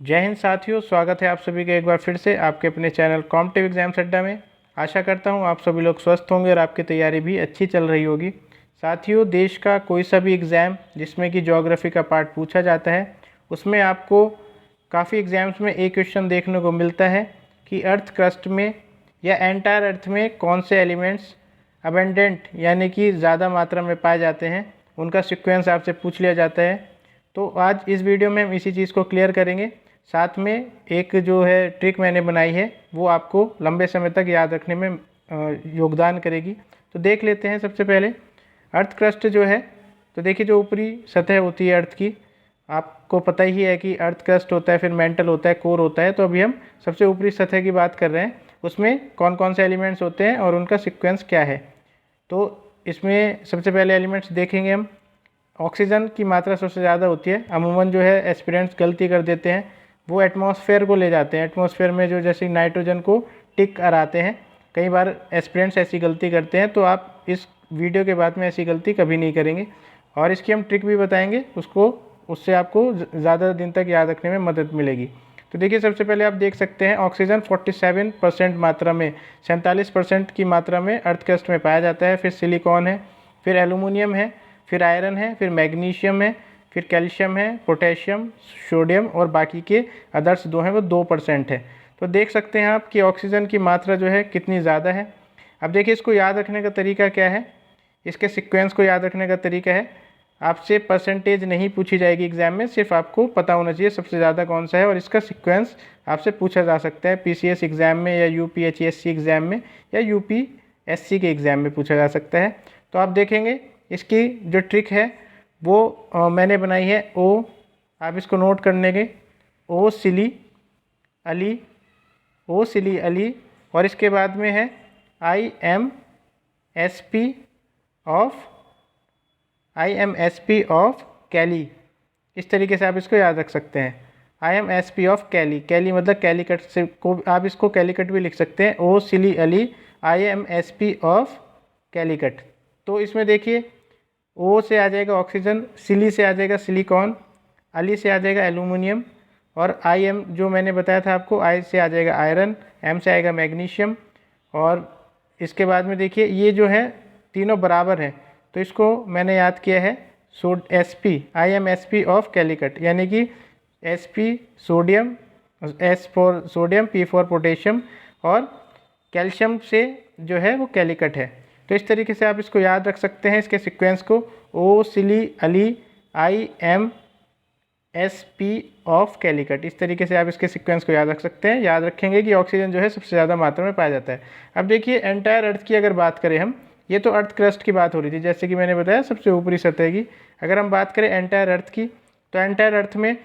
जय हिंद साथियों, स्वागत है आप सभी का एक बार फिर से आपके अपने चैनल कॉम्पिटिटिव एग्जाम्स अड्डा में। आशा करता हूँ आप सभी लोग स्वस्थ होंगे और आपकी तैयारी भी अच्छी चल रही होगी। साथियों, देश का कोई सा भी एग्ज़ाम जिसमें कि ज्योग्राफी का पार्ट पूछा जाता है, उसमें आपको काफ़ी एग्ज़ाम्स में एक क्वेश्चन देखने को मिलता है कि अर्थ क्रस्ट में या एंटायर अर्थ में कौन से एलिमेंट्स अबेंडेंट यानी कि ज़्यादा मात्रा में पाए जाते हैं, उनका सीक्वेंस आपसे पूछ लिया जाता है। तो आज इस वीडियो में हम इसी चीज़ को क्लियर करेंगे। साथ में एक जो है ट्रिक मैंने बनाई है वो आपको लंबे समय तक याद रखने में योगदान करेगी। तो देख लेते हैं। सबसे पहले अर्थ क्रस्ट जो है, तो देखिए जो ऊपरी सतह होती है अर्थ की, आपको पता ही है कि अर्थ क्रस्ट होता है, फिर मेंटल होता है, कोर होता है। तो अभी हम सबसे ऊपरी सतह की बात कर रहे हैं, उसमें कौन कौन से एलिमेंट्स होते हैं और उनका सिक्वेंस क्या है। तो इसमें सबसे पहले एलिमेंट्स देखेंगे हम। ऑक्सीजन की मात्रा सबसे ज़्यादा होती है। अमूमन जो है एस्पिरेंट्स गलती कर देते हैं, वो एटमॉस्फेयर को ले जाते हैं। एटमॉस्फेयर में जो जैसे नाइट्रोजन को टिक कराते हैं, कई बार एस्पिरेंट्स ऐसी गलती करते हैं। तो आप इस वीडियो के बाद में ऐसी गलती कभी नहीं करेंगे और इसकी हम ट्रिक भी बताएंगे, उससे आपको ज़्यादा दिन तक याद रखने में मदद मिलेगी। तो देखिए सबसे पहले आप देख सकते हैं ऑक्सीजन 47% मात्रा में, 47% की मात्रा में अर्थ क्रस्ट में पाया जाता है। फिर सिलिकॉन है, फिर एल्यूमिनियम है, फिर आयरन है, फिर मैग्नीशियम है, फिर कैल्शियम है, पोटेशियम, सोडियम और बाकी के अदर्स दो हैं वो 2% है। तो देख सकते हैं आप कि ऑक्सीजन की मात्रा जो है कितनी ज़्यादा है। अब देखिए इसको याद रखने का तरीका क्या है, इसके सीक्वेंस को याद रखने का तरीका है, आपसे परसेंटेज नहीं पूछी जाएगी एग्जाम में, सिर्फ आपको पता होना चाहिए सबसे ज़्यादा कौन सा है और इसका सीक्वेंस आपसे पूछा जा सकता है पीसीएस एग्ज़ाम में या यूपीएचएससी एग्ज़ाम में या यूपीएससी के एग्ज़ाम में पूछा जा सकता है। तो आप देखेंगे इसकी जो ट्रिक है वो मैंने बनाई है। ओ, आप इसको नोट करने के, ओ सिली अली, ओ सिली अली, और इसके बाद में है I M S P of Cali. इस तरीके से आप इसको याद रख सकते हैं। I M S P of Cali, Cali मतलब कैलीकट से को आप इसको कैलीकट भी लिख सकते हैं। O silly Ali I M S P of Calicut. तो इसमें देखिए ओ से आ जाएगा ऑक्सीजन, सिली से आ जाएगा सिलिकॉन, अली से आ जाएगा एल्यूमिनियम, और आई एम जो मैंने बताया था आपको, आई से आ जाएगा आयरन, एम से आएगा मैग्नीशियम। और इसके बाद में देखिए ये जो है तीनों बराबर हैं, तो इसको मैंने याद किया है S P, I M S P of Calicut, यानी कि S P sodium, S for sodium, P for potassium, और कैल्शियम से जो है वो कैलीकट है। तो इस तरीके से आप इसको याद रख सकते हैं, इसके सीक्वेंस को। O silly Ali I M S P of Calicut, इस तरीके से आप इसके सीक्वेंस को याद रख सकते हैं। याद रखेंगे कि ऑक्सीजन जो है सबसे ज़्यादा मात्रा में पाया जाता है। अब देखिए एंटायर अर्थ की अगर बात करें हम, ये तो अर्थ क्रस्ट की बात हो रही थी जैसे कि मैंने बताया सबसे ऊपरी सतह की। अगर हम बात करें एंटायर अर्थ की, तो एंटायर अर्थ में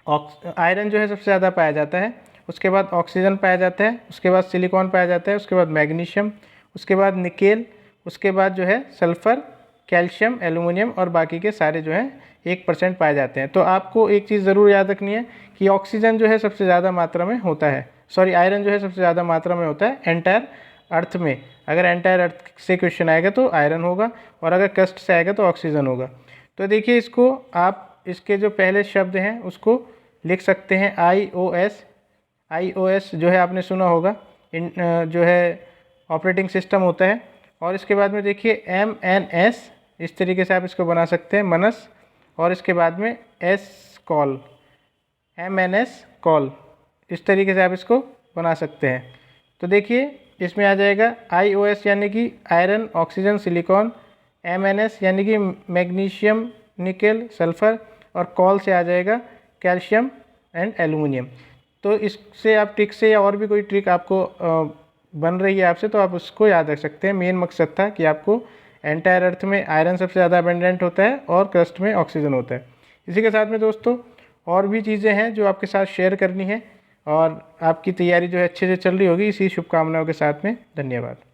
आयरन जो है सबसे ज़्यादा पाया जाता है, उसके बाद ऑक्सीजन पाया जाता है, उसके बाद सिलिकॉन पाया जाता है, उसके बाद मैग्नीशियम, उसके बाद निकेल, उसके बाद जो है सल्फ़र, कैल्शियम, एल्यूमिनियम और बाकी के सारे जो हैं 1% पाए जाते हैं। तो आपको एक चीज़ ज़रूर याद रखनी है कि ऑक्सीजन जो है सबसे ज़्यादा मात्रा में होता है, आयरन जो है सबसे ज़्यादा मात्रा में होता है एंटायर अर्थ में। अगर एंटायर अर्थ से क्वेश्चन आएगा तो आयरन होगा, और अगर क्रस्ट से आएगा तो ऑक्सीजन होगा। तो देखिए इसको आप, इसके जो पहले शब्द हैं उसको लिख सकते हैं IOS। IOS जो है आपने सुना होगा, जो है ऑपरेटिंग सिस्टम होता है। और इसके बाद में देखिए MNS, इस तरीके से आप इसको बना सकते हैं, मनस, और इसके बाद में S कॉल, MNS कॉल, इस तरीके से आप इसको बना सकते हैं। तो देखिए इसमें आ जाएगा IOS यानी कि आयरन, ऑक्सीजन, सिलिकॉन, MNS यानी कि मैग्नीशियम, निकेल, सल्फ़र, और कॉल से आ जाएगा कैल्शियम एंड एल्यूमिनियम। तो इससे आप ट्रिक से या और भी कोई ट्रिक आपको बन रही है आपसे, तो आप उसको याद रख सकते हैं। मेन मकसद था कि आपको एंटायर अर्थ में आयरन सबसे ज़्यादा अबेंडेंट होता है और क्रस्ट में ऑक्सीजन होता है। इसी के साथ में दोस्तों और भी चीज़ें हैं जो आपके साथ शेयर करनी है, और आपकी तैयारी जो है अच्छे से चल रही होगी, इसी शुभकामनाओं के साथ में धन्यवाद।